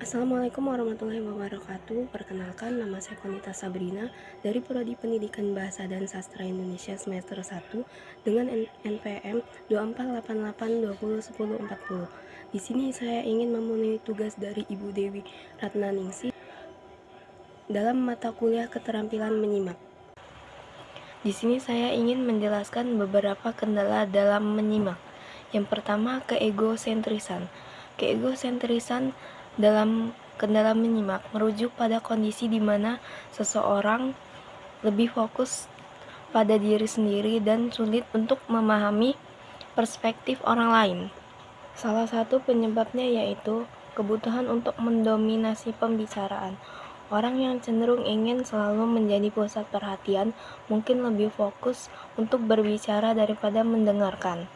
Assalamualaikum warahmatullahi wabarakatuh. Perkenalkan, nama saya Konita Sabrina dari Prodi Pendidikan Bahasa dan Sastra Indonesia semester 1 dengan NPM 2488201040. Di sini saya ingin memenuhi tugas dari Ibu Dewi Ratnaningsih dalam mata kuliah keterampilan menyimak. Di sini saya ingin menjelaskan beberapa kendala dalam menyimak. Yang pertama, keegosentrisan. Keegosentrisan dalam kendala menyimak merujuk pada kondisi di mana seseorang lebih fokus pada diri sendiri dan sulit untuk memahami perspektif orang lain. Salah satu penyebabnya yaitu kebutuhan untuk mendominasi pembicaraan. Orang yang cenderung ingin selalu menjadi pusat perhatian mungkin lebih fokus untuk berbicara daripada mendengarkan.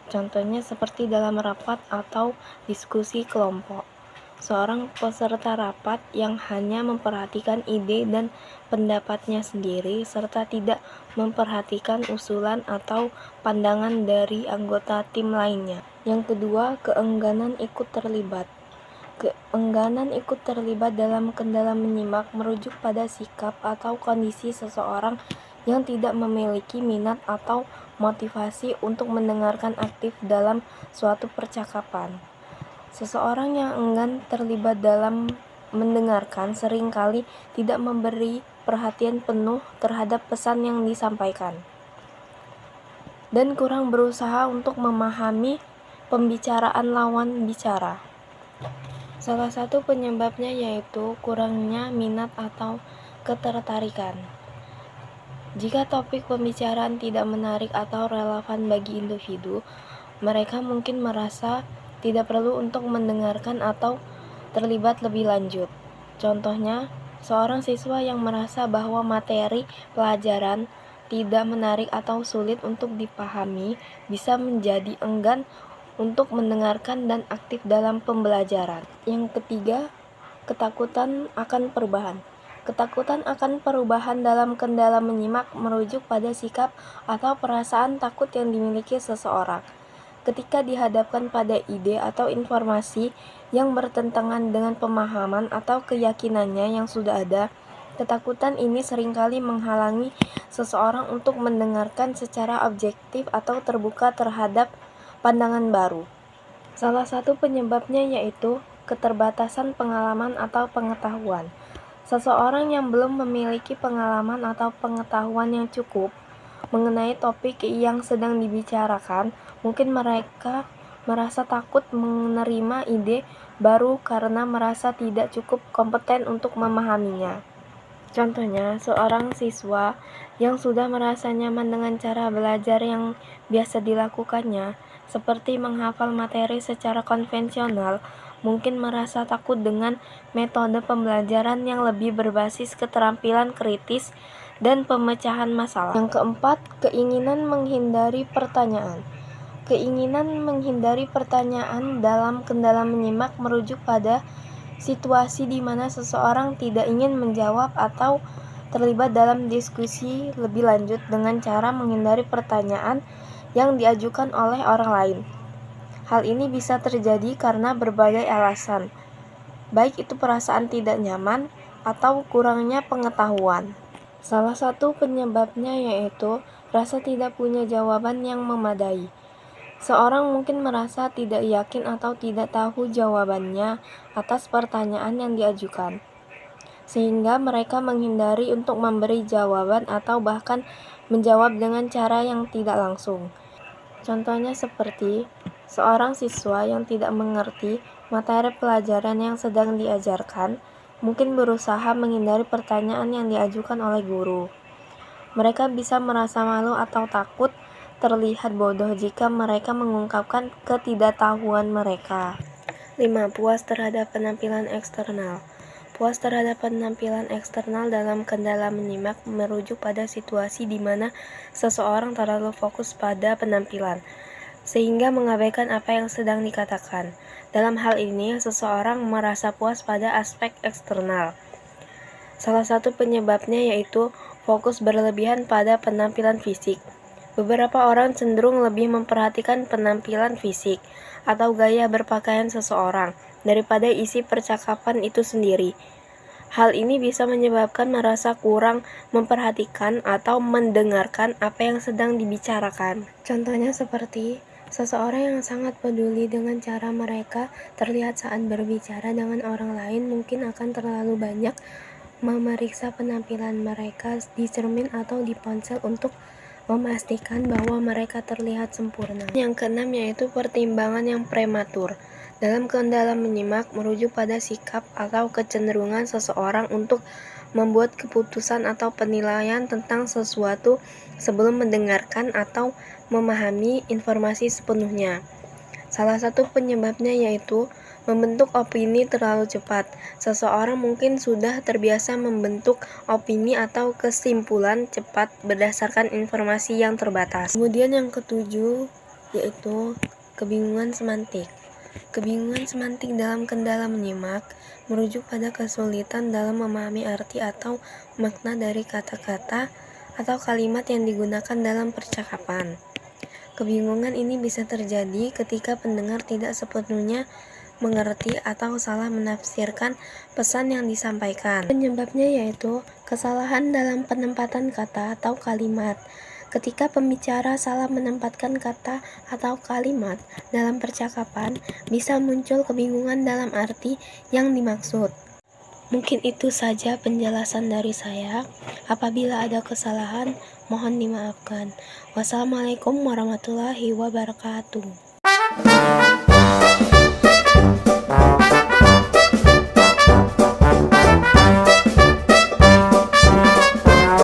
Contohnya seperti dalam rapat atau diskusi kelompok. Seorang peserta rapat yang hanya memperhatikan ide dan pendapatnya sendiri serta tidak memperhatikan usulan atau pandangan dari anggota tim lainnya. Yang kedua, keengganan ikut terlibat. Keengganan ikut terlibat dalam kendala menyimak merujuk pada sikap atau kondisi seseorang yang tidak memiliki minat atau motivasi untuk mendengarkan aktif dalam suatu percakapan. Seseorang yang enggan terlibat dalam mendengarkan seringkali tidak memberi perhatian penuh terhadap pesan yang disampaikan dan kurang berusaha untuk memahami pembicaraan lawan bicara. Salah satu penyebabnya yaitu kurangnya minat atau ketertarikan. Jika topik pembicaraan tidak menarik atau relevan bagi individu, mereka mungkin merasa tidak perlu untuk mendengarkan atau terlibat lebih lanjut. Contohnya, seorang siswa yang merasa bahwa materi pelajaran tidak menarik atau sulit untuk dipahami bisa menjadi enggan untuk mendengarkan dan aktif dalam pembelajaran. Yang ketiga, ketakutan akan perubahan. Ketakutan akan perubahan dalam kendala menyimak merujuk pada sikap atau perasaan takut yang dimiliki seseorang ketika dihadapkan pada ide atau informasi yang bertentangan dengan pemahaman atau keyakinannya yang sudah ada. Ketakutan ini seringkali menghalangi seseorang untuk mendengarkan secara objektif atau terbuka terhadap pandangan baru. Salah satu penyebabnya yaitu keterbatasan pengalaman atau pengetahuan. Seseorang yang belum memiliki pengalaman atau pengetahuan yang cukup mengenai topik yang sedang dibicarakan, mungkin mereka merasa takut menerima ide baru karena merasa tidak cukup kompeten untuk memahaminya. Contohnya, seorang siswa yang sudah merasa nyaman dengan cara belajar yang biasa dilakukannya, seperti menghafal materi secara konvensional, mungkin merasa takut dengan metode pembelajaran yang lebih berbasis keterampilan kritis dan pemecahan masalah. Yang keempat, keinginan menghindari pertanyaan. Keinginan menghindari pertanyaan dalam kendala menyimak merujuk pada situasi di mana seseorang tidak ingin menjawab atau terlibat dalam diskusi lebih lanjut dengan cara menghindari pertanyaan yang diajukan oleh orang lain. Hal ini bisa terjadi karena berbagai alasan, baik itu perasaan tidak nyaman atau kurangnya pengetahuan. Salah satu penyebabnya yaitu rasa tidak punya jawaban yang memadai. Seorang mungkin merasa tidak yakin atau tidak tahu jawabannya atas pertanyaan yang diajukan, sehingga mereka menghindari untuk memberi jawaban atau bahkan menjawab dengan cara yang tidak langsung. Contohnya seperti seorang siswa yang tidak mengerti materi pelajaran yang sedang diajarkan, mungkin berusaha menghindari pertanyaan yang diajukan oleh guru. Mereka bisa merasa malu atau takut terlihat bodoh jika mereka mengungkapkan ketidaktahuan mereka. 5. Puas terhadap penampilan eksternal. Puas terhadap penampilan eksternal dalam kendala menyimak merujuk pada situasi di mana seseorang terlalu fokus pada penampilan, sehingga mengabaikan apa yang sedang dikatakan. Dalam hal ini, seseorang merasa puas pada aspek eksternal. Salah satu penyebabnya yaitu fokus berlebihan pada penampilan fisik. Beberapa orang cenderung lebih memperhatikan penampilan fisik atau gaya berpakaian seseorang daripada isi percakapan itu sendiri. Hal ini bisa menyebabkan merasa kurang memperhatikan atau mendengarkan apa yang sedang dibicarakan. Contohnya seperti seseorang yang sangat peduli dengan cara mereka terlihat saat berbicara dengan orang lain mungkin akan terlalu banyak memeriksa penampilan mereka di cermin atau di ponsel untuk memastikan bahwa mereka terlihat sempurna. Yang keenam yaitu pertimbangan yang prematur. Dalam kendala menyimak merujuk pada sikap atau kecenderungan seseorang untuk membuat keputusan atau penilaian tentang sesuatu sebelum mendengarkan atau memahami informasi sepenuhnya. Salah satu penyebabnya yaitu membentuk opini terlalu cepat. Seseorang mungkin sudah terbiasa membentuk opini atau kesimpulan cepat berdasarkan informasi yang terbatas. Kemudian yang ketujuh yaitu kebingungan semantik. Kebingungan semantik dalam kendala menyimak merujuk pada kesulitan dalam memahami arti atau makna dari kata-kata atau kalimat yang digunakan dalam percakapan. Kebingungan ini bisa terjadi ketika pendengar tidak sepenuhnya mengerti atau salah menafsirkan pesan yang disampaikan. Penyebabnya yaitu kesalahan dalam penempatan kata atau kalimat. Ketika pembicara salah menempatkan kata atau kalimat dalam percakapan, bisa muncul kebingungan dalam arti yang dimaksud. Mungkin itu saja penjelasan dari saya. Apabila ada kesalahan, mohon dimaafkan. Wassalamualaikum warahmatullahi wabarakatuh.